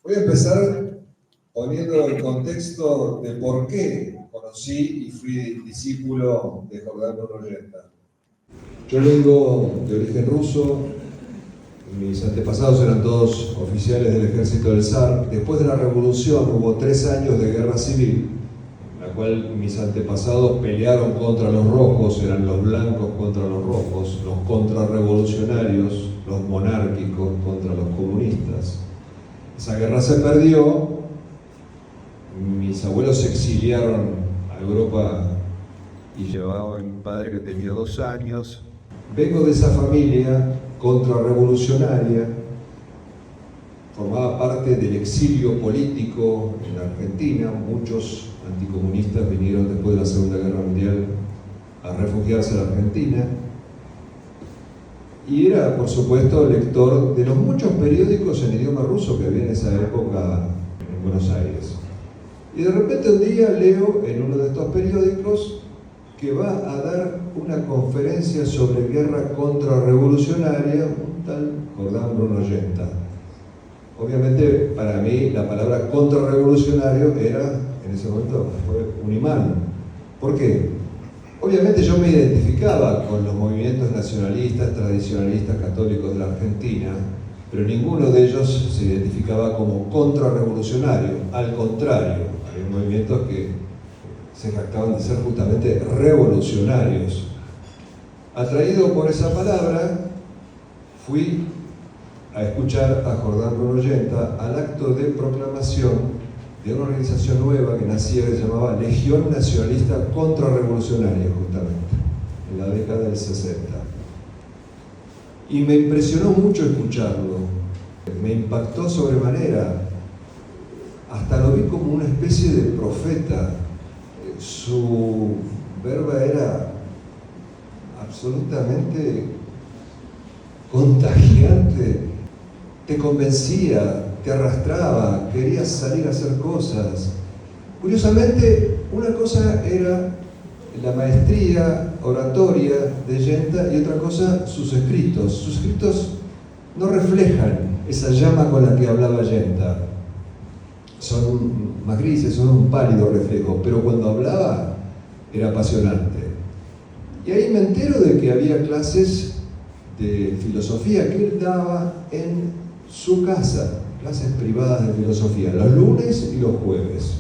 Voy a empezar poniendo el contexto de por qué conocí y fui discípulo de Jordán Bruno Ollenta. Yo vengo de origen ruso, mis antepasados eran todos oficiales del ejército del zar. Después de la revolución hubo 3 años de guerra civil, en la cual mis antepasados pelearon contra los rojos, eran los blancos contra los rojos, los contrarrevolucionarios, los monárquicos contra los comunistas. Esa guerra se perdió, mis abuelos se exiliaron a Europa y llevaba a mi padre que tenía 2 años. Vengo de esa familia contrarrevolucionaria, formaba parte del exilio político en Argentina. Muchos anticomunistas vinieron después de la Segunda Guerra Mundial a refugiarse en Argentina. Y era, por supuesto, lector de los muchos periódicos en idioma ruso que había en esa época en Buenos Aires. Y de repente un día leo en uno de estos periódicos que va a dar una conferencia sobre guerra contrarrevolucionaria un tal Jordán Bruno Ollenta. Obviamente, para mí, la palabra contrarrevolucionario era, en ese momento, fue un imán. ¿Por qué? Obviamente yo me identificaba con los movimientos nacionalistas, tradicionalistas, católicos de la Argentina, pero ninguno de ellos se identificaba como contrarrevolucionario. Al contrario, había movimientos que se jactaban de ser justamente revolucionarios. Atraído por esa palabra, fui a escuchar a Jordán Bruno Ollenta al acto de proclamación de una organización nueva que nacía, que se llamaba Legión Nacionalista Contrarrevolucionaria, justamente, en la década del 60. Y me impresionó mucho escucharlo, me impactó sobremanera, hasta lo vi como una especie de profeta. Su verba era absolutamente contagiante, te convencía, te arrastraba, querías salir a hacer cosas. Curiosamente, una cosa era la maestría oratoria de Ollenta y otra cosa sus escritos. Sus escritos no reflejan esa llama con la que hablaba Ollenta. Son más grises, son un pálido reflejo, pero cuando hablaba era apasionante. Y ahí me entero de que había clases de filosofía que él daba en su casa, clases privadas de filosofía, los lunes y los jueves.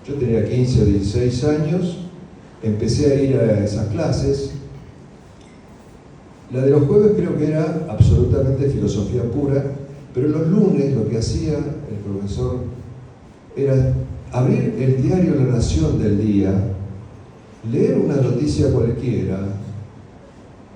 Yo tenía 15 o 16 años, empecé a ir a esas clases. La de los jueves creo que era absolutamente filosofía pura, pero los lunes lo que hacía el profesor era abrir el diario La Nación del día, leer una noticia cualquiera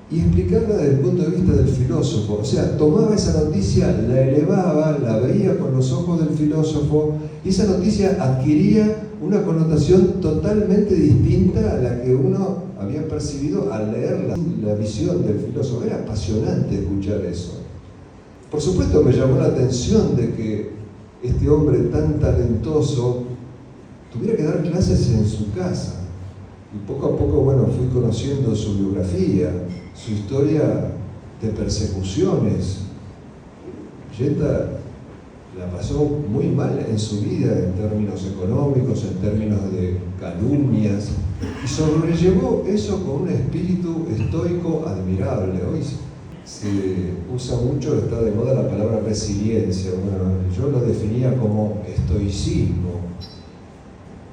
y explicarla desde el punto de vista del filósofo. O sea, tomaba esa noticia, la elevaba, la veía con los ojos del filósofo, y esa noticia adquiría una connotación totalmente distinta a la que uno había percibido al leer la visión del filósofo. Era apasionante escuchar eso. Por supuesto, me llamó la atención de que este hombre tan talentoso tuviera que dar clases en su casa. Y poco a poco, bueno, fui conociendo su biografía, su historia de persecuciones. Ollenta la pasó muy mal en su vida en términos económicos, en términos de calumnias, y sobrellevó eso con un espíritu estoico admirable. Hoy se usa mucho, está de moda la palabra resiliencia. Bueno, yo lo definía como estoicismo.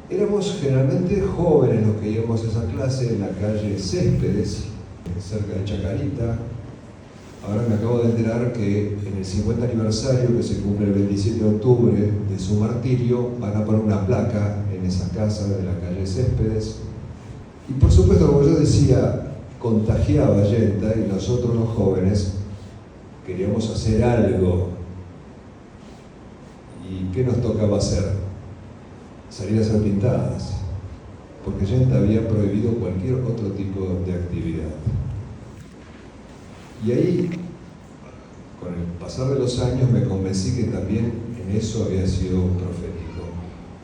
Éramos generalmente jóvenes los que íbamos a esa clase en la calle Céspedes, cerca de Chacarita. Ahora me acabo de enterar que en el 50 aniversario, que se cumple el 27 de octubre de su martirio, van a poner una placa en esa casa de la calle Céspedes. Y por supuesto, como yo decía, contagiaba a Ollenta, y nosotros los jóvenes queríamos hacer algo. ¿Y qué nos tocaba hacer? Salir a hacer pintadas, porque Ollenta había prohibido cualquier otro tipo de actividad. Y ahí, con el pasar de los años, me convencí que también en eso había sido profético.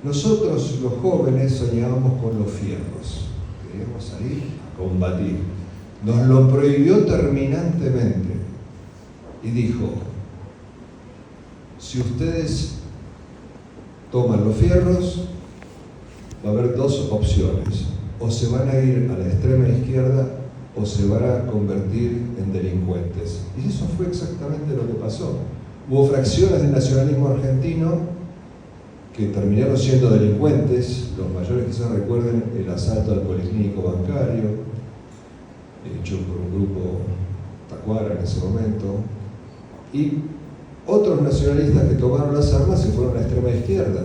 Nosotros, los jóvenes, soñábamos con los fierros, queríamos salir a combatir. Nos lo prohibió terminantemente y dijo: si ustedes toman los fierros, va a haber dos opciones: o se van a ir a la extrema izquierda o se van a convertir en delincuentes. Y eso fue exactamente lo que pasó. Hubo fracciones del nacionalismo argentino que terminaron siendo delincuentes. Los mayores quizás recuerden el asalto al policlínico bancario, hecho por un grupo tacuara en ese momento, y otros nacionalistas que tomaron las armas se fueron a la extrema izquierda,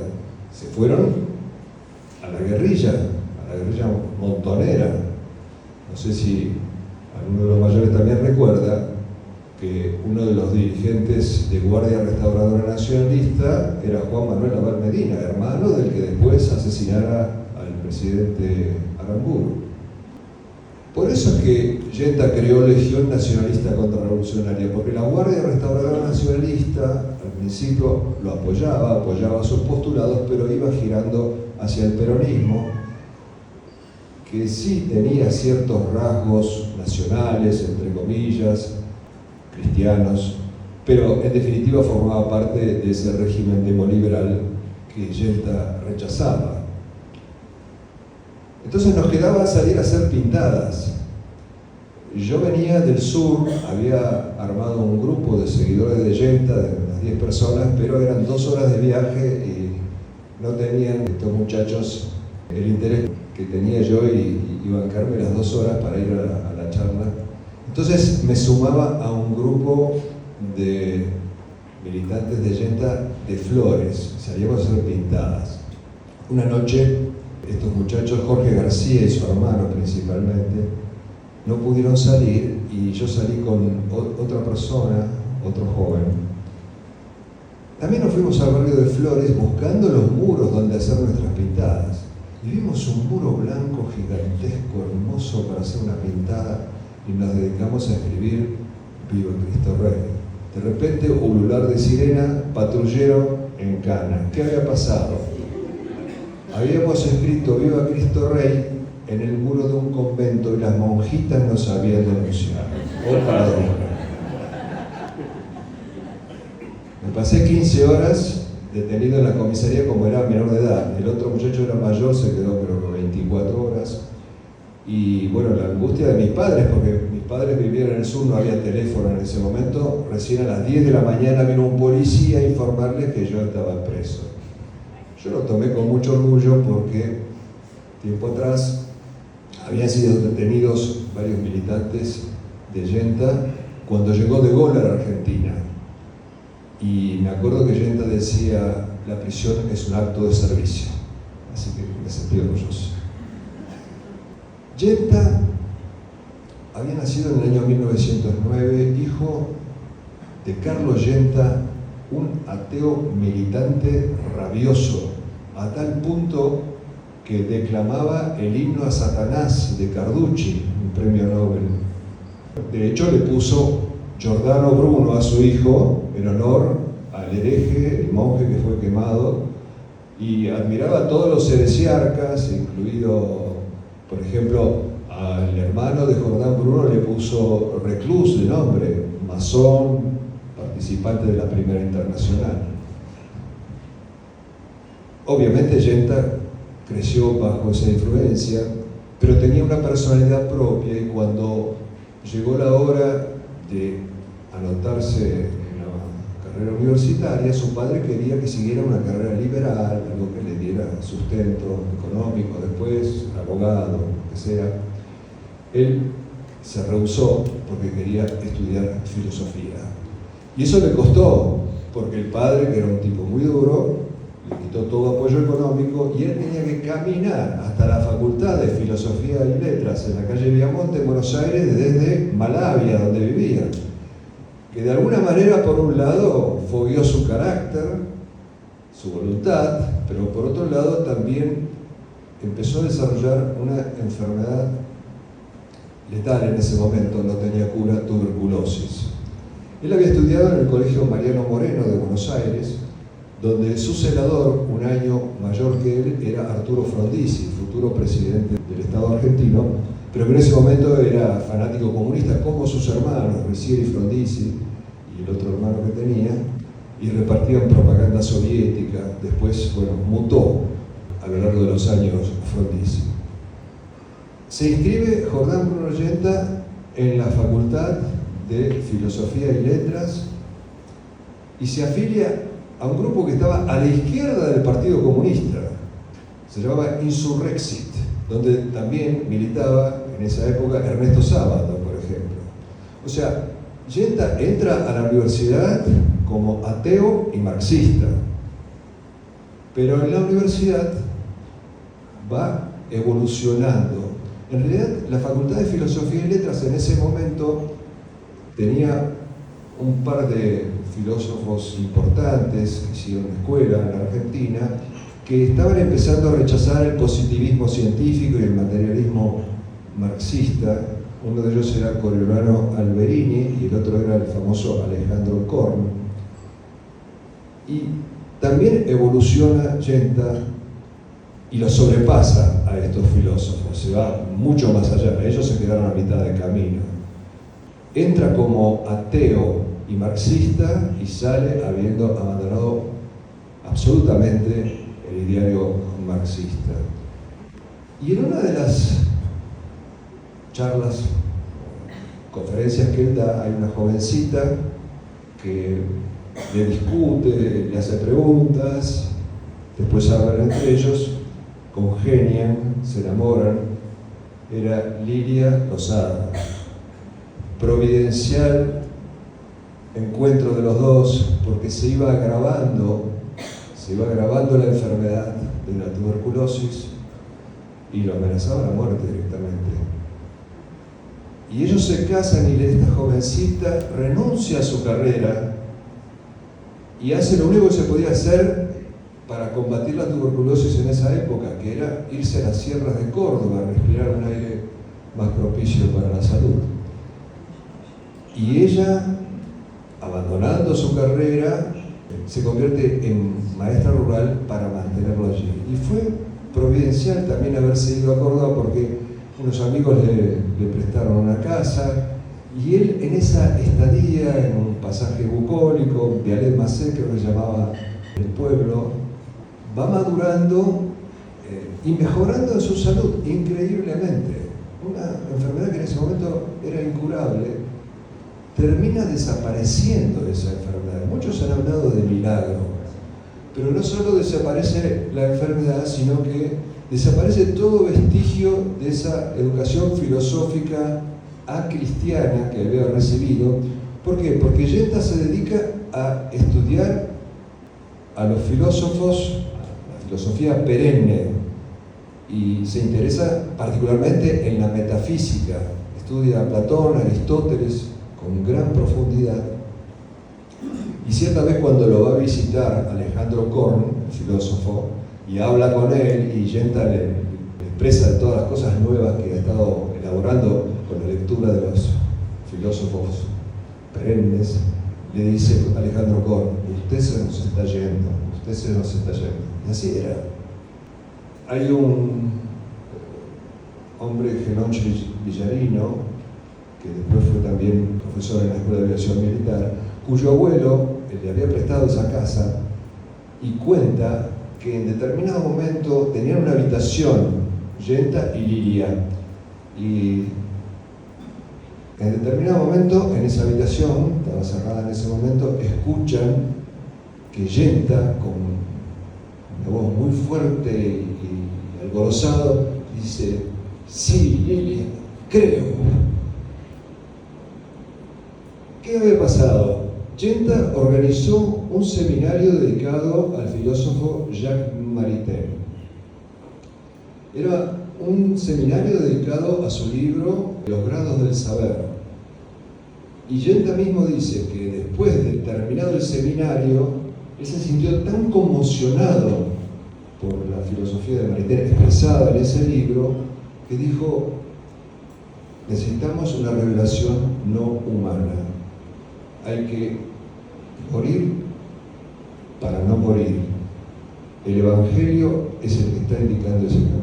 se fueron a la guerrilla montonera. No sé si alguno de los mayores también recuerda que uno de los dirigentes de Guardia Restauradora Nacionalista era Juan Manuel Abad Medina, hermano del que después asesinara al presidente Aramburu. Por eso es que Yenta creó Legión Nacionalista Contrarrevolucionaria, porque la Guardia Restauradora Nacionalista al principio lo apoyaba sus postulados, pero iba girando hacia el peronismo, que sí tenía ciertos rasgos nacionales, entre comillas, cristianos, pero en definitiva formaba parte de ese régimen demoliberal que Yenta rechazaba. Entonces nos quedaba salir a hacer pintadas. Yo venía del sur, había armado un grupo de seguidores de Yenta, de unas 10 personas, pero eran 2 horas de viaje y no tenían estos muchachos el interés que tenía yo y bancarme las 2 horas para ir a la charla. Entonces me sumaba a un grupo de militantes de Yenta de Flores, salíamos a hacer pintadas. Una noche, estos muchachos, Jorge García y su hermano principalmente, no pudieron salir y yo salí con otra persona, otro joven. También nos fuimos al barrio de Flores buscando los muros donde hacer nuestras pintadas. Y vimos un muro blanco gigantesco, hermoso para hacer una pintada, y nos dedicamos a escribir Viva Cristo Rey. De repente, ulular de sirena, patrullero en Cana. ¿Qué había pasado? Habíamos escrito Viva Cristo Rey en el muro de un convento y las monjitas nos habían denunciado. ¡Oh, paradoja! Me pasé 15 horas detenido en la comisaría como era menor de edad. El otro muchacho era mayor, se quedó creo que 24 horas. Y bueno, la angustia de mis padres, porque mis padres vivían en el sur, no había teléfono en ese momento. Recién a las 10 de la mañana vino un policía a informarles que yo estaba preso. Yo lo tomé con mucho orgullo porque tiempo atrás habían sido detenidos varios militantes de Yenta cuando llegó De Gaulle a la Argentina. Y me acuerdo que Yenta decía: la prisión es un acto de servicio. Así que me sentí orgulloso. Yenta había nacido en el año 1909, hijo de Carlos Yenta, un ateo militante rabioso, a tal punto que declamaba el himno a Satanás de Carducci, un premio Nobel. De hecho, le puso Giordano Bruno a su hijo en honor al hereje, el monje que fue quemado, y admiraba a todos los heresiarcas, incluido, por ejemplo, al hermano de Jordán Bruno le puso reclus de nombre, masón, participante de la Primera Internacional. Obviamente Yenta creció bajo esa influencia, pero tenía una personalidad propia, y cuando llegó la hora de anotarse en la carrera universitaria, su padre quería que siguiera una carrera liberal, algo que le diera sustento económico después, abogado, lo que sea. Él se rehusó porque quería estudiar filosofía. Y eso le costó, porque el padre, que era un tipo muy duro, le quitó todo apoyo económico y él tenía que caminar hasta la Facultad de Filosofía y Letras en la calle Viamonte, en Buenos Aires, desde Malavia, donde vivía. Que de alguna manera, por un lado, fogueó su carácter, su voluntad, pero por otro lado también empezó a desarrollar una enfermedad letal en ese momento, no tenía cura, tuberculosis. Él había estudiado en el Colegio Mariano Moreno de Buenos Aires, donde su celador, un año mayor que él, era Arturo Frondizi, futuro presidente del Estado argentino, pero que en ese momento era fanático comunista, como sus hermanos, Ricieri y Frondizi, y el otro hermano que tenía. y repartían propaganda soviética. Después, bueno, mutó a lo largo de los años Frondizi. Se inscribe Jordán Bruno Yenta en la Facultad de Filosofía y Letras y se afilia a un grupo que estaba a la izquierda del Partido Comunista. Se llamaba Insurrexit, donde también militaba en esa época Ernesto Sábato, por ejemplo. O sea, Yenta entra a la universidad como ateo y marxista, pero en la universidad va evolucionando. En realidad, la Facultad de Filosofía y Letras en ese momento tenía un par de filósofos importantes que hicieron escuela en la Argentina, que estaban empezando a rechazar el positivismo científico y el materialismo marxista. Uno de ellos era Coriolano Alberini y el otro era el famoso Alejandro Korn. Y también evoluciona Yenta y lo sobrepasa a estos filósofos, se va mucho más allá. Ellos se quedaron a mitad de camino. Entra como ateo y marxista y sale habiendo abandonado absolutamente el ideario marxista. Y en una de las charlas, conferencias que él da, hay una jovencita que le discute, le hace preguntas, después hablan entre ellos, congenian, se enamoran. Era Lilia Lozada. Providencial encuentro de los dos, porque se iba agravando la enfermedad de la tuberculosis y lo amenazaba la muerte directamente. Y ellos se casan y esta jovencita renuncia a su carrera y hace lo único que se podía hacer para combatir la tuberculosis en esa época, que era irse a las sierras de Córdoba, respirar un aire más propicio para la salud. Y ella, abandonando su carrera, se convierte en maestra rural para mantenerlo allí. Y fue providencial también haberse ido a Córdoba porque unos amigos le prestaron una casa y él en esa estadía, en un pasaje bucólico, Vialet Macé, creo que se llamaba el pueblo, va madurando y mejorando en su salud increíblemente. Una enfermedad que en ese momento era incurable, termina desapareciendo esa enfermedad. Muchos han hablado de milagro, pero no solo desaparece la enfermedad, sino que desaparece todo vestigio de esa educación filosófica acristiana que había recibido. ¿Por qué? Porque Yenta se dedica a estudiar a los filósofos, a la filosofía perenne, y se interesa particularmente en la metafísica. Estudia a Platón, a Aristóteles, con gran profundidad. Y cierta vez cuando lo va a visitar Alejandro Korn, el filósofo, y habla con él, y Yenta le expresa de todas las cosas nuevas que ha estado elaborando con la lectura de los filósofos perennes, le dice Alejandro Korn: usted se nos está yendo, usted se nos está yendo. Y así era. Hay un hombre, Genonche Villarino, que después fue también profesor en la Escuela de Aviación Militar, cuyo abuelo le había prestado esa casa, y cuenta que en determinado momento tenían una habitación, Yenta y Lilia, y en determinado momento en esa habitación, estaba cerrada en ese momento, escuchan que Yenta, con una voz muy fuerte y alborozado, dice: sí, Lilia, creo. ¿Qué había pasado? Yenta organizó un seminario dedicado al filósofo Jacques Maritain. Era un seminario dedicado a su libro Los grados del saber. Y Yenta mismo dice que después de terminado el seminario, él se sintió tan conmocionado por la filosofía de Maritain expresada en ese libro, que dijo: necesitamos una revelación no humana. Hay que morir para no morir. El Evangelio es el que está indicando ese camino.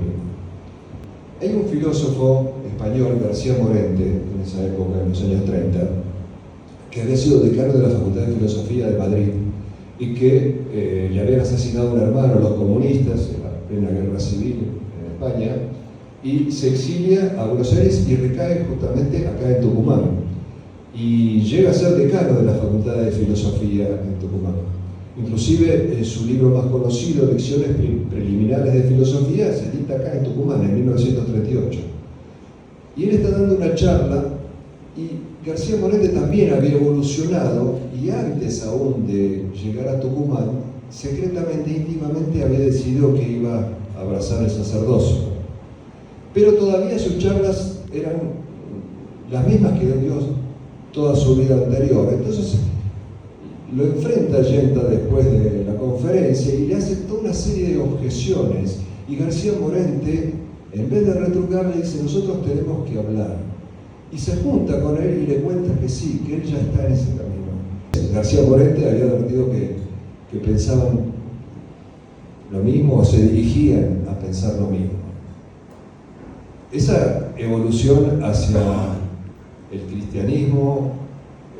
Hay un filósofo español, García Morente, en esa época, en los años 30, que había sido decano de la Facultad de Filosofía de Madrid y que le habían asesinado a un hermano, los comunistas, en la plena guerra civil en España, y se exilia a Buenos Aires y recae justamente acá en Tucumán. Y llega a ser decano de la Facultad de Filosofía en Tucumán. Inclusive su libro más conocido, Lecciones Preliminares de Filosofía, se dicta acá en Tucumán en 1938. Y él está dando una charla y García Morente también había evolucionado y antes aún de llegar a Tucumán, secretamente, íntimamente había decidido que iba a abrazar el sacerdocio. Pero todavía sus charlas eran las mismas que dio toda su vida anterior. Entonces lo enfrenta Allende después de la conferencia y le hace toda una serie de objeciones. Y García Morente, en vez de retrucar, le dice: nosotros tenemos que hablar. Y se junta con él y le cuenta que sí, que él ya está en ese camino. García Morente había advertido que pensaban lo mismo o se dirigían a pensar lo mismo. Esa evolución hacia el cristianismo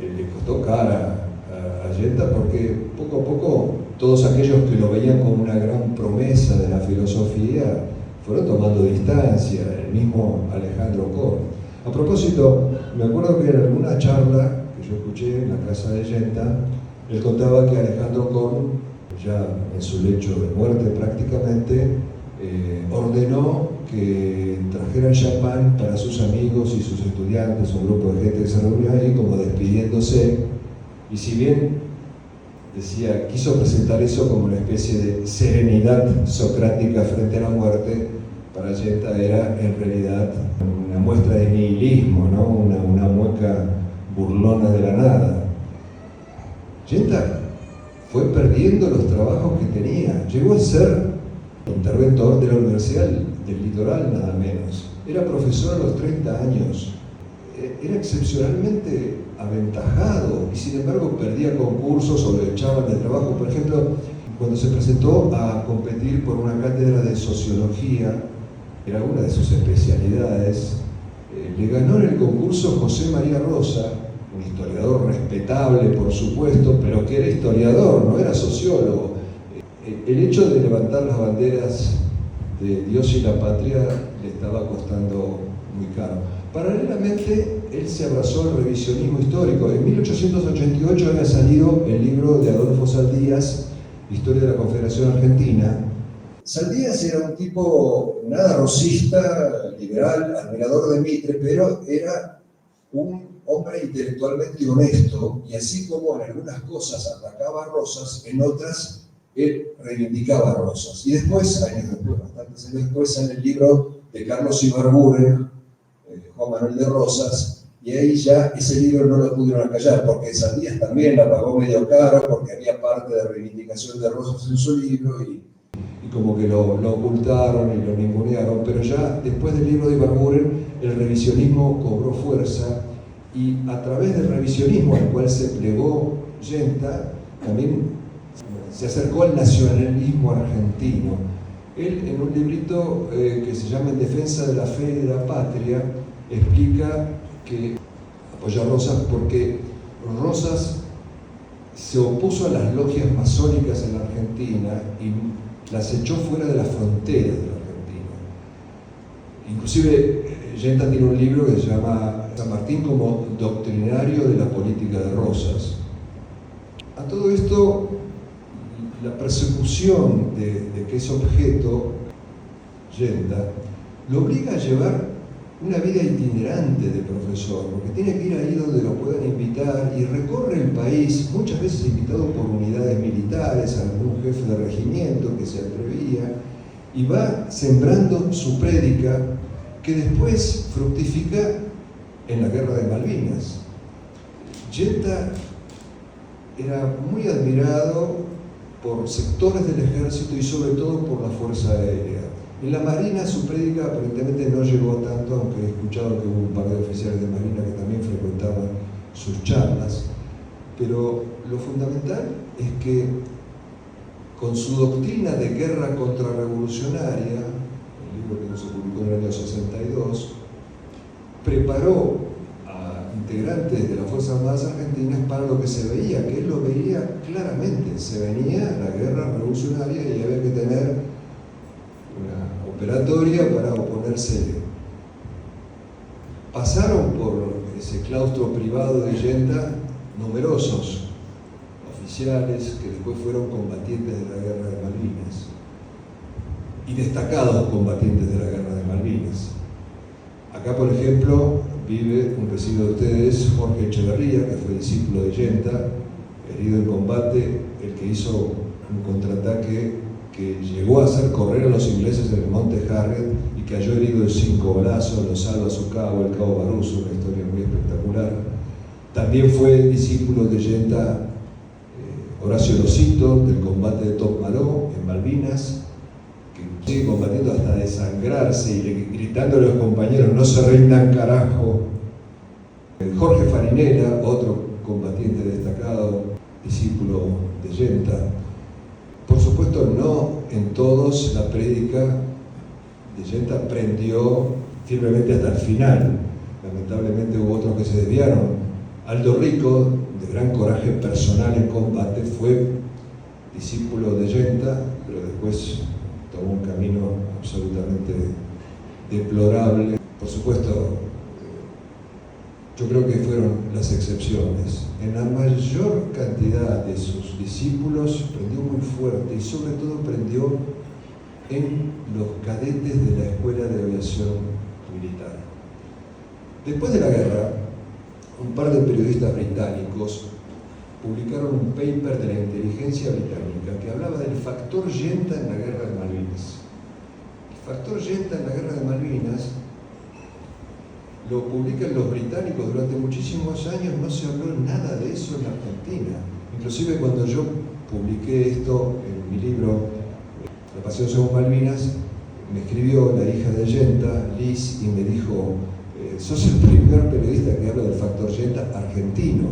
le costó cara a Allende, porque poco a poco todos aquellos que lo veían como una gran promesa de la filosofía fueron tomando distancia, el mismo Alejandro Korn. A propósito, me acuerdo que en alguna charla que yo escuché en la casa de Allende, él contaba que Alejandro Korn, ya en su lecho de muerte prácticamente, ordenó que trajeran champán para sus amigos y sus estudiantes, un grupo de gente que se reunió ahí como despidiéndose, y si bien decía, quiso presentar eso como una especie de serenidad socrática frente a la muerte, para Allende era en realidad una muestra de nihilismo, ¿no? una mueca burlona de la nada. Allende fue perdiendo los trabajos que tenía, llegó a ser interventor de la Universidad del Litoral, nada menos. Era profesor a los 30 años, era excepcionalmente aventajado y sin embargo perdía concursos o le echaban de trabajo. Por ejemplo, cuando se presentó a competir por una cátedra de sociología, era una de sus especialidades, le ganó en el concurso José María Rosa, un historiador respetable por supuesto, pero que era historiador, no era sociólogo. El hecho de levantar las banderas de Dios y la patria le estaba costando muy caro. Paralelamente, él se abrazó al revisionismo histórico. En 1888 había salido el libro de Adolfo Saldías, Historia de la Confederación Argentina. Saldías era un tipo nada rosista, liberal, admirador de Mitre, pero era un hombre intelectualmente honesto, y así como en algunas cosas atacaba a Rosas, en otras él reivindicaba a Rosas. Y después, años después, bastantes años después, sale el libro de Carlos Ibarburen, Juan Manuel de Rosas, y ahí ya ese libro no lo pudieron acallar, porque Saldías también la pagó medio caro, porque había parte de reivindicación de Rosas en su libro, y como que lo ocultaron y lo ningunearon. Pero ya después del libro de Ibarburen, el revisionismo cobró fuerza, y a través del revisionismo al cual se plegó Allende, también se acercó al nacionalismo argentino. Él, en un librito que se llama En defensa de la fe y de la patria, explica que apoyó a Rosas porque Rosas se opuso a las logias masónicas en la Argentina y las echó fuera de las fronteras de la Argentina. Inclusive, Allende tiene un libro que se llama San Martín como doctrinario de la política de Rosas. A todo esto, la persecución de que es objeto Allende lo obliga a llevar una vida itinerante de profesor, porque tiene que ir ahí donde lo puedan invitar, y recorre el país, muchas veces invitado por unidades militares, algún jefe de regimiento que se atrevía, y va sembrando su prédica, que después fructifica en la Guerra de Malvinas. Allende era muy admirado por sectores del ejército y sobre todo por la Fuerza Aérea. En la Marina su prédica aparentemente no llegó tanto, aunque he escuchado que hubo un par de oficiales de Marina que también frecuentaban sus charlas. Pero lo fundamental es que con su doctrina de guerra contrarrevolucionaria, el libro que se publicó en el año 62, preparó a integrantes de las Fuerzas Armadas Argentinas para lo que se veía, que él lo veía claramente. Se venía la guerra revolucionaria y había que tener una operatoria para oponérsele. Pasaron por ese claustro privado de Yenta numerosos oficiales que después fueron combatientes de la Guerra de Malvinas y destacados combatientes de la Guerra de Malvinas. Acá, por ejemplo, vive un vecino de ustedes, Jorge Echeverría, que fue discípulo de Yenta, herido en combate, el que hizo un contraataque que llegó a hacer correr a los ingleses en el Monte Harriet y cayó herido en 5 balazos, lo salva a su cabo, el cabo Baruso, una historia muy espectacular. También fue discípulo de Yenta Horacio Losito, del combate de Tocmaló en Malvinas, que sigue combatiendo hasta desangrarse y gritándole a los compañeros: no se rindan, carajo. Jorge Farinera, otro combatiente destacado, discípulo de Yenta. Por supuesto, no en todos la prédica de Yenta prendió firmemente hasta el final. Lamentablemente hubo otros que se desviaron. Aldo Rico, de gran coraje personal en combate, fue discípulo de Yenta, pero después tomó un camino absolutamente deplorable. Por supuesto, yo creo que fueron las excepciones. En la mayor cantidad de sus discípulos prendió muy fuerte y sobre todo prendió en los cadetes de la Escuela de Aviación Militar. Después de la guerra, un par de periodistas británicos publicaron un paper de la inteligencia británica que hablaba del factor Yenta en la Guerra de Malvinas. El factor Yenta en la Guerra de Malvinas lo publican los británicos durante muchísimos años, no se habló nada de eso en la Argentina. Inclusive cuando yo publiqué esto en mi libro La pasión según Malvinas, me escribió la hija de Yenta, Liz, y me dijo: sos el primer periodista que habla del factor Yenta argentino.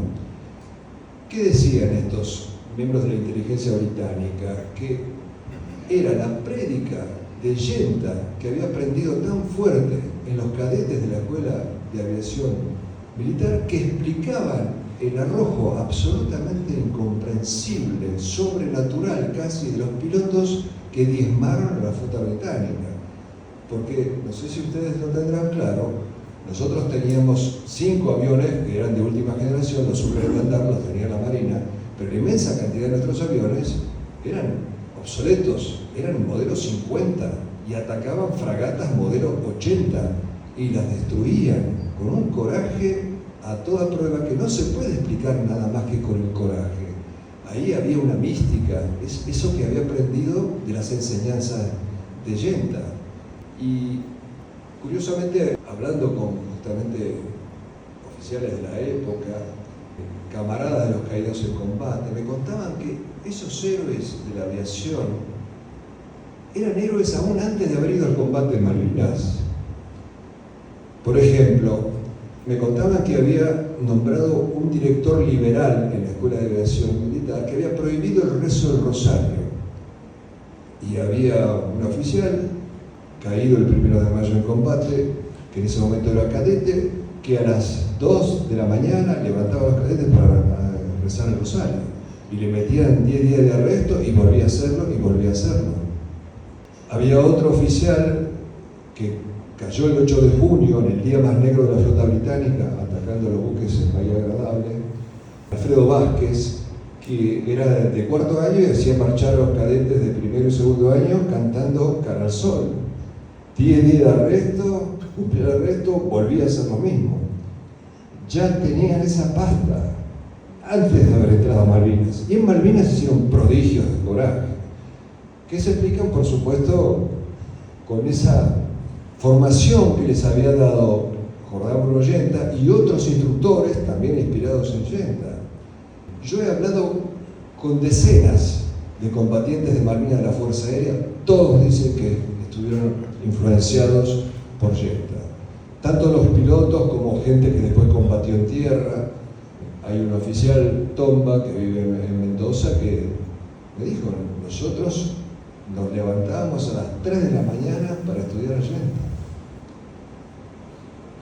¿Qué decían estos miembros de la inteligencia británica? Que era la prédica de Yenta, que había aprendido tan fuerte en los cadetes de la Escuela de Aviación Militar, que explicaban el arrojo absolutamente incomprensible, sobrenatural casi, de los pilotos que diezmaron a la flota británica. Porque, no sé si ustedes lo tendrán claro, nosotros teníamos 5 aviones que eran de última generación, los Super Estándar los tenía la Marina, pero la inmensa cantidad de nuestros aviones eran obsoletos, eran modelo 50 y atacaban fragatas modelo 80 y las destruían con un coraje a toda prueba que no se puede explicar nada más que con el coraje. Ahí había una mística, es eso que había aprendido de las enseñanzas de Yenta. Y curiosamente, hablando con justamente oficiales de la época, camaradas de los caídos en combate, me contaban que esos héroes de la aviación eran héroes aún antes de haber ido al combate en Malvinas. Por ejemplo, me contaban que había nombrado un director liberal en la Escuela de Aviación Militar que había prohibido el rezo del rosario. Y había un oficial caído el 1 de mayo en combate, que en ese momento era cadete, que a las 2 de la mañana levantaba a los cadetes para rezar el rosario. Y le metían 10 días de arresto y volvía a hacerlo y volvía a hacerlo. Había otro oficial que cayó el 8 de junio, en el día más negro de la flota británica, atacando los buques en Bahía Agradable, Alfredo Vázquez, que era de 4º año y hacía marchar a los cadetes de 1er y 2º año cantando Cara al Sol. 10 días de arresto, cumplía el arresto, volvía a hacer lo mismo. Ya tenían esa pasta antes de haber entrado a Malvinas. Y en Malvinas hicieron prodigios de coraje, que se explican, por supuesto, con esa formación que les había dado Jordán Bruno Yenta y otros instructores también inspirados en Yenta. Yo he hablado con decenas de combatientes de Malvinas de la Fuerza Aérea, todos dicen que estuvieron influenciados por Yenta. Tanto los pilotos como gente que después combatió en tierra. Hay un oficial, Tomba, que vive en Mendoza, que me dijo: nosotros nos levantábamos a las 3 de la mañana para estudiar a Yenta.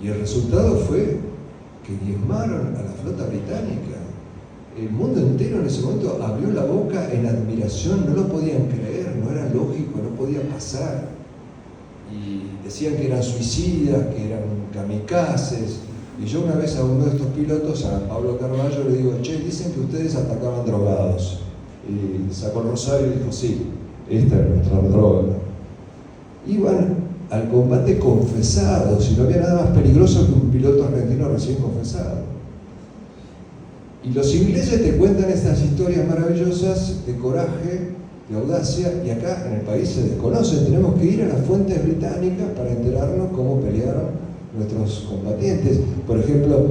Y el resultado fue que diezmaron a la flota británica. El mundo entero en ese momento abrió la boca en admiración, no lo podían creer, no era lógico, no podía pasar. Y decían que eran suicidas, que eran kamikazes. Y yo una vez a uno de estos pilotos, a Pablo Carballo, le digo, che, dicen que ustedes atacaban drogados. Y sacó el rosario y dijo, sí, esta es nuestra droga. Iban al combate confesados, y no había nada más peligroso que un piloto argentino recién confesado. Y los ingleses te cuentan estas historias maravillosas de coraje, de audacia, y acá en el país se desconocen. Tenemos que ir a las fuentes británicas para enterarnos cómo pelearon nuestros combatientes. Por ejemplo,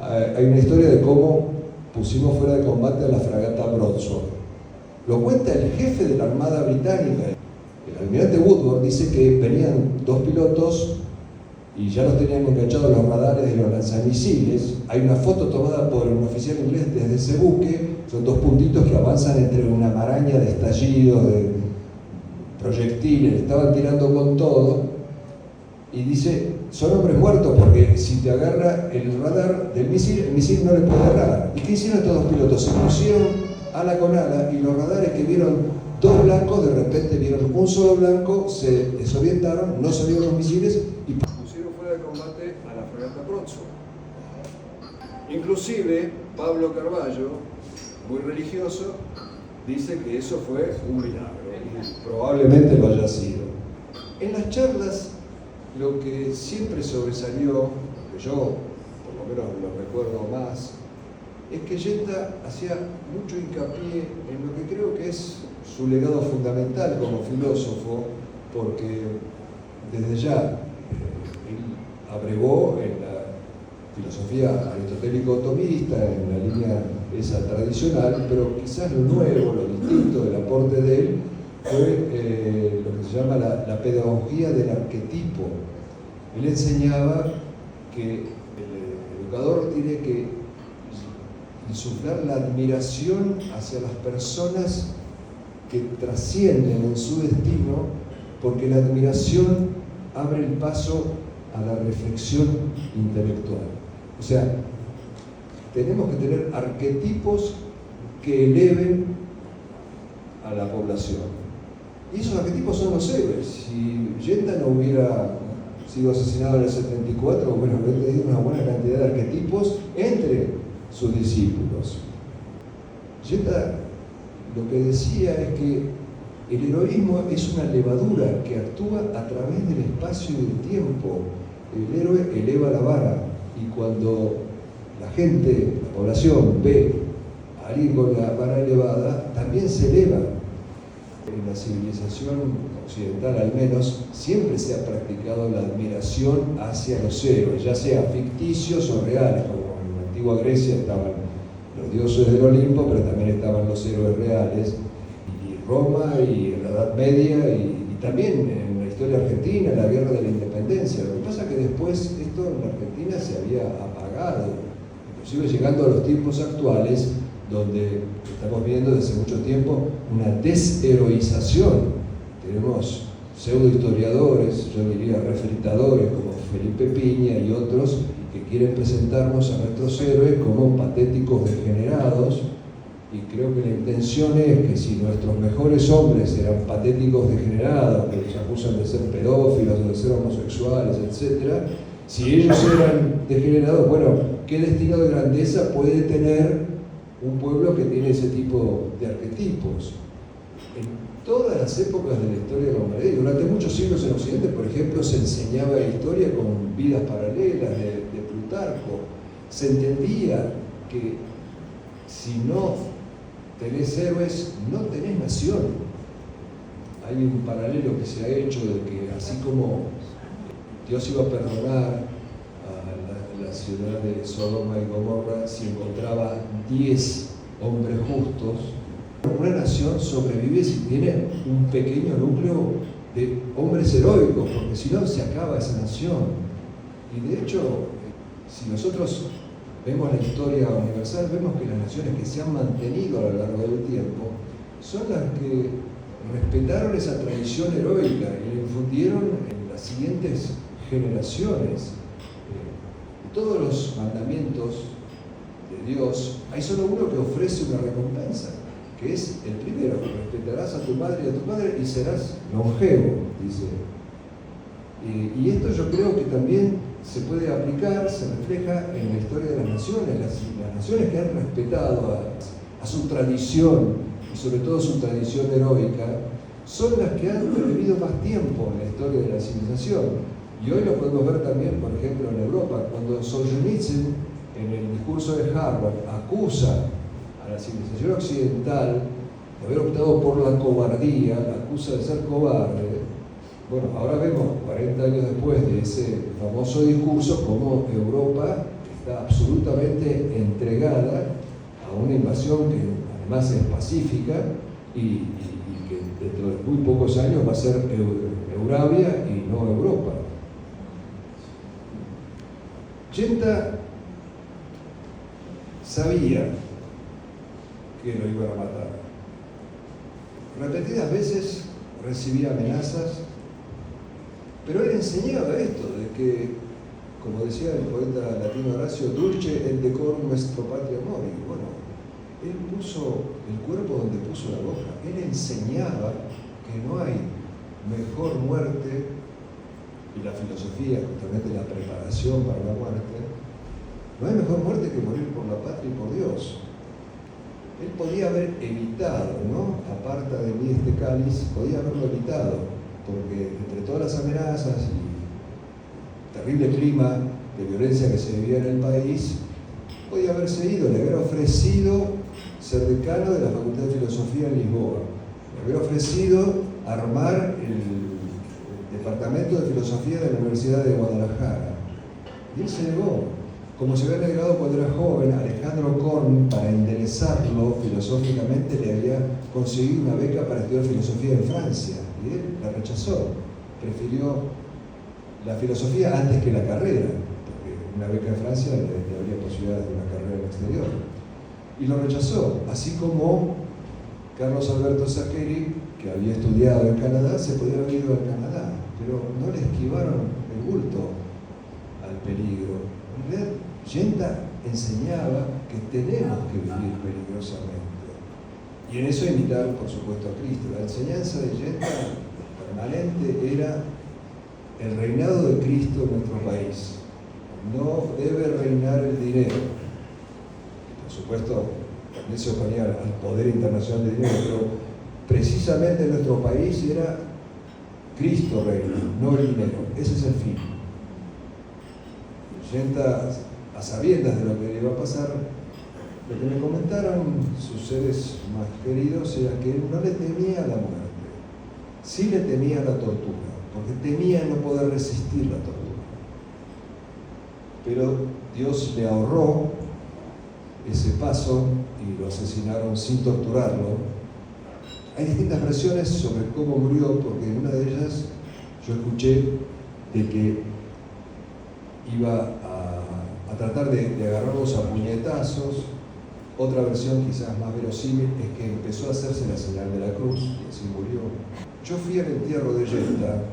hay una historia de cómo pusimos fuera de combate a la fragata Broadsword. Lo cuenta el jefe de la Armada Británica. El almirante Woodward dice que venían dos pilotos y ya los tenían enganchados los radares de los lanzamisiles. Hay una foto tomada por un oficial inglés desde ese buque. Son dos puntitos que avanzan entre una maraña de estallidos, de proyectiles. Estaban tirando con todo. Y dice, son hombres muertos porque si te agarra el radar del misil, el misil no le puede agarrar. ¿Y qué hicieron estos dos pilotos? Se pusieron ala con ala y los radares que vieron dos blancos, de repente vieron un solo blanco, se desorientaron, no salieron los misiles y pusieron fuera de combate a la fragata Broadsword. Inclusive, Pablo Carballo, muy religioso, dice que eso fue un milagro y probablemente lo haya sido. En las charlas, lo que siempre sobresalió, que yo por lo menos lo recuerdo más, es que Yenta hacía mucho hincapié en lo que creo que es su legado fundamental como filósofo, porque desde ya él abrevó en la filosofía aristotélico-tomista, en la línea esa tradicional, pero quizás lo nuevo, lo distinto del aporte de él fue lo que se llama la pedagogía del arquetipo. Él enseñaba que el educador tiene que insuflar la admiración hacia las personas que trascienden en su destino, porque la admiración abre el paso a la reflexión intelectual. O sea, tenemos que tener arquetipos que eleven a la población. Y esos arquetipos son los héroes. Si Yenta no hubiera sido asesinado en el 74, bueno, hubiera tenido una buena cantidad de arquetipos entre sus discípulos. Yenta lo que decía es que el heroísmo es una levadura que actúa a través del espacio y del tiempo. El héroe eleva la vara, y cuando la gente, la población, ve a alguien con la vara elevada, también se eleva. En la civilización occidental, al menos, siempre se ha practicado la admiración hacia los héroes, ya sea ficticios o reales, como en la antigua Grecia estaban los dioses del Olimpo, pero también estaban los héroes reales, y Roma, y en la Edad Media, y también en la historia argentina, en la Guerra de la Independencia. Lo que pasa es que después esto en la Argentina se había apagado, inclusive llegando a los tiempos actuales, donde estamos viendo desde hace mucho tiempo una desheroización. Tenemos pseudohistoriadores, yo diría refritadores, como Felipe Piña y otros, que quieren presentarnos a nuestros héroes como patéticos degenerados, y creo que la intención es que si nuestros mejores hombres eran patéticos degenerados, que los acusan de ser pedófilos o de ser homosexuales, etc., si ellos eran degenerados, bueno, ¿qué destino de grandeza puede tener un pueblo que tiene ese tipo de arquetipos? En todas las épocas de la historia de la humanidad, durante muchos siglos en Occidente, por ejemplo, se enseñaba historia con vidas paralelas de Plutarco. Se entendía que si no tenés héroes, no tenés nación. Hay un paralelo que se ha hecho de que así como Dios iba a perdonar a la ciudad de Sodoma y Gomorra si encontraba 10 hombres justos, una nación sobrevive si tiene un pequeño núcleo de hombres heroicos, porque si no se acaba esa nación. Y de hecho, si nosotros vemos la historia universal, vemos que las naciones que se han mantenido a lo largo del tiempo son las que respetaron esa tradición heroica y la infundieron en las siguientes generaciones. todos los mandamientos de Dios, hay solo uno que ofrece una recompensa, que es el primero: respetarás a tu madre y a tu padre y serás longevo, dice. Y esto yo creo que también se puede aplicar, se refleja en la historia de las naciones. Las naciones que han respetado a su tradición, y sobre todo su tradición heroica, son las que han vivido más tiempo en la historia de la civilización. Y hoy lo podemos ver también, por ejemplo, en Europa, cuando Solzhenitsyn, en el discurso de Harvard, acusa a la civilización occidental de haber optado por la cobardía, la acusa de ser cobarde. Bueno, ahora vemos, 40 años después de ese famoso discurso, cómo Europa está absolutamente entregada a una invasión que además es pacífica y que dentro de muy pocos años va a ser Eurabia y no Europa. Genta sabía que lo iban a matar. Repetidas veces recibía amenazas, pero él enseñaba esto, de que, como decía el poeta latino Horacio, dulce et decorum nuestro patria mori. Bueno, él puso el cuerpo donde puso la boca. Él enseñaba que no hay mejor muerte, y la filosofía, justamente la preparación para la muerte, no hay mejor muerte que morir por la patria y por Dios. Él podía haber evitado, ¿no? Aparta de mí este cáliz, podía haberlo evitado, porque entre todas las amenazas y el terrible clima de violencia que se vivía en el país, podía haberse ido, le hubiera ofrecido ser decano de la Facultad de Filosofía en Lisboa, le hubiera ofrecido armar el Departamento de Filosofía de la Universidad de Guadalajara. Y él se negó, como se había negado cuando era joven. Alejandro Korn, para enderezarlo filosóficamente, le había conseguido una beca para estudiar filosofía en Francia, y él la rechazó. Prefirió la filosofía antes que la carrera, porque una beca en Francia le habría posibilidades de una carrera en el exterior. Y lo rechazó, así como Carlos Alberto Saccheri, que había estudiado en Canadá, se podía haber ido a Canadá, pero no le esquivaron el bulto al peligro. En realidad, Genta enseñaba que tenemos que vivir peligrosamente, y en eso imitar, por supuesto, a Cristo. La enseñanza de Genta permanente era el reinado de Cristo en nuestro país. No debe reinar el dinero. Por supuesto, también se oponía al poder internacional del dinero, pero precisamente en nuestro país era Cristo reina, no el dinero. Ese es el fin. Genta, a sabiendas de lo que le iba a pasar, lo que me comentaron sus seres más queridos era que él no le temía a la muerte, sí le temía a la tortura, porque temía no poder resistir la tortura. Pero Dios le ahorró ese paso y lo asesinaron sin torturarlo. Hay distintas versiones sobre cómo murió, porque en una de ellas yo escuché de que iba a tratar de agarrarlos a puñetazos. Otra versión, quizás más verosímil, es que empezó a hacerse la señal de la cruz y así murió. Yo fui al entierro de Genta,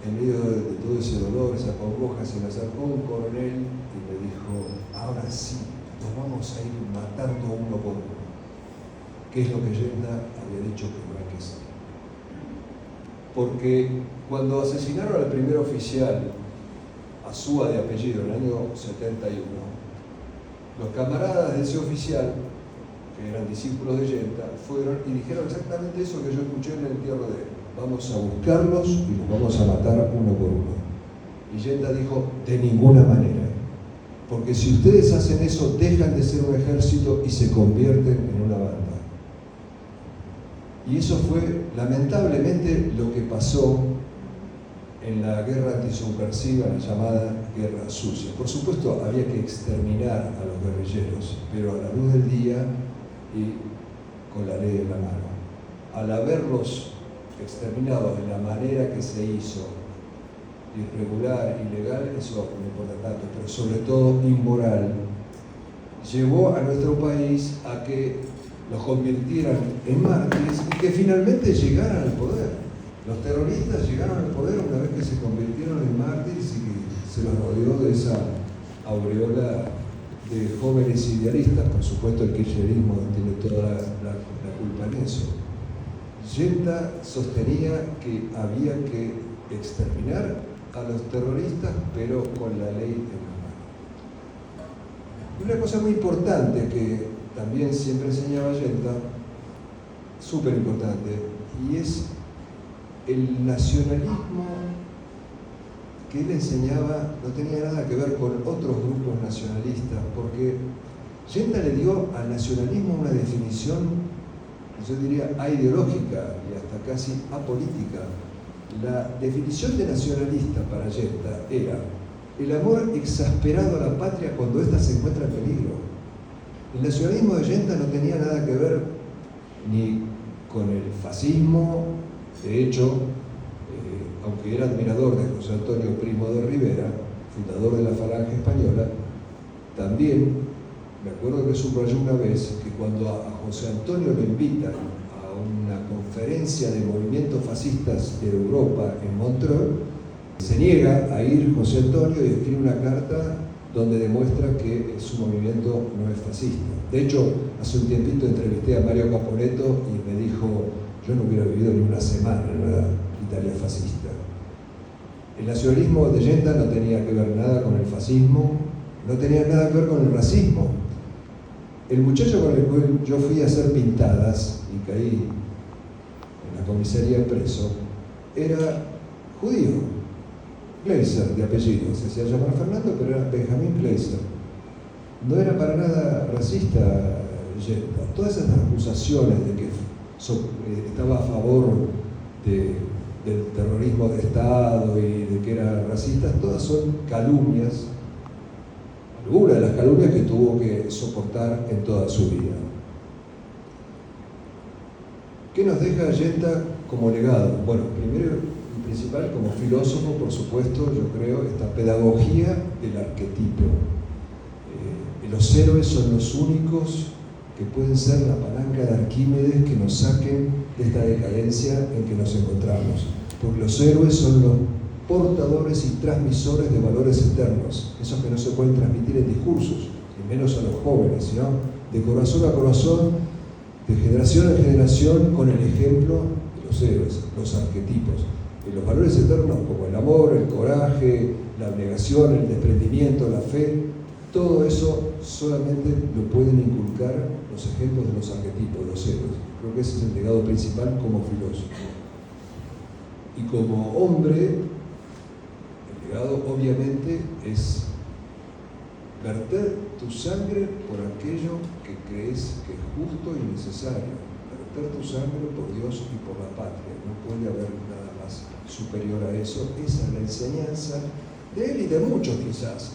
en medio de todo ese dolor, esa congoja. Se me acercó un coronel y me dijo: ahora sí, nos vamos a ir matando uno por uno, que es lo que Genta había dicho que no hay que hacer. Porque cuando asesinaron al primer oficial, Azúa de apellido, en el año 71, los camaradas de ese oficial, que eran discípulos de Genta, fueron y dijeron exactamente eso que yo escuché en el entierro de él: vamos a buscarlos y los vamos a matar uno por uno. Y Genta dijo: de ninguna manera, porque si ustedes hacen eso, dejan de ser un ejército y se convierten en una banda. Y eso fue lamentablemente lo que pasó en la guerra antisubversiva, la llamada Guerra Sucia. Por supuesto, había que exterminar a los guerrilleros, pero a la luz del día y con la ley en la mano. Al haberlos exterminado de la manera que se hizo, irregular, ilegal, eso no importa tanto, pero sobre todo inmoral, llevó a nuestro país a que los convirtieran en mártires y que finalmente llegaran al poder. Los terroristas llegaron al poder una vez que se convirtieron en mártires y que se los rodeó de esa aureola de jóvenes idealistas. Por supuesto, el kirchnerismo tiene toda la culpa en eso. Yenta sostenía que había que exterminar a los terroristas, pero con la ley en la mano. Y una cosa muy importante que también siempre enseñaba Yenta, súper importante, y es el nacionalismo que él enseñaba no tenía nada que ver con otros grupos nacionalistas, porque Yenta le dio al nacionalismo una definición, yo diría, aideológica y hasta casi apolítica. La definición de nacionalista para Yenta era el amor exasperado a la patria cuando ésta se encuentra en peligro. El nacionalismo de Yenta no tenía nada que ver ni con el fascismo. De hecho, aunque era admirador de José Antonio Primo de Rivera, fundador de la Falange Española, también me acuerdo que subrayó una vez que cuando a José Antonio lo invitan a una conferencia de movimientos fascistas de Europa en Montreux, se niega a ir José Antonio y escribe una carta donde demuestra que su movimiento no es fascista. De hecho, hace un tiempito entrevisté a Mario Caponeto y me dijo: yo no hubiera vivido ni una semana en una Italia fascista. El nacionalismo de Yenta no tenía que ver nada con el fascismo, no tenía nada que ver con el racismo. El muchacho con el cual yo fui a hacer pintadas y caí en la comisaría preso era judío, Gleiser de apellido, se hacía llamar Fernando, pero era Benjamín Gleiser. No era para nada racista Yenta. Todas esas acusaciones de que estaba a favor del terrorismo de Estado y de que era racista, todas son calumnias, algunas de las calumnias que tuvo que soportar en toda su vida. ¿Qué nos deja Yenta como legado? Bueno, primero y principal, como filósofo, por supuesto, yo creo, esta pedagogía del arquetipo. Los héroes son los únicos que pueden ser la palanca de Arquímedes que nos saquen de esta decadencia en que nos encontramos. Porque los héroes son los portadores y transmisores de valores eternos, esos que no se pueden transmitir en discursos, y menos a los jóvenes, sino de corazón a corazón, de generación en generación, con el ejemplo de los héroes, los arquetipos. Y los valores eternos como el amor, el coraje, la abnegación, el desprendimiento, la fe, todo eso solamente lo pueden inculcar los ejemplos de los arquetipos, de los héroes. Creo que ese es el legado principal como filósofo. Y como hombre, el legado obviamente es verter tu sangre por aquello que crees que es justo y necesario. Verter tu sangre por Dios y por la patria. No puede haber nada más superior a eso. Esa es la enseñanza de él y de muchos quizás.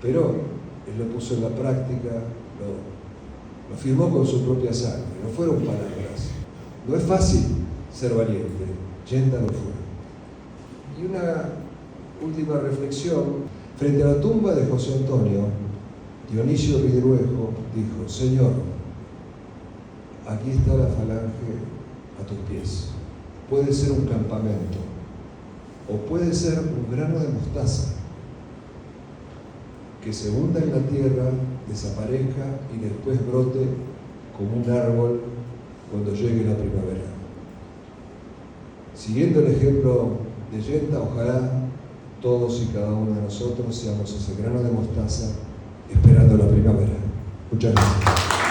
Pero él lo puso en la práctica, lo firmó con su propia sangre, no fueron palabras. No es fácil ser valiente, Yenta lo fue. Y una última reflexión, frente a la tumba de José Antonio, Dionisio Ridruejo dijo: Señor, aquí está la Falange a tus pies. Puede ser un campamento, o puede ser un grano de mostaza, que se hunda en la tierra, desaparezca y después brote como un árbol cuando llegue la primavera. Siguiendo el ejemplo de Yenta, ojalá todos y cada uno de nosotros seamos ese grano de mostaza esperando la primavera. Muchas gracias.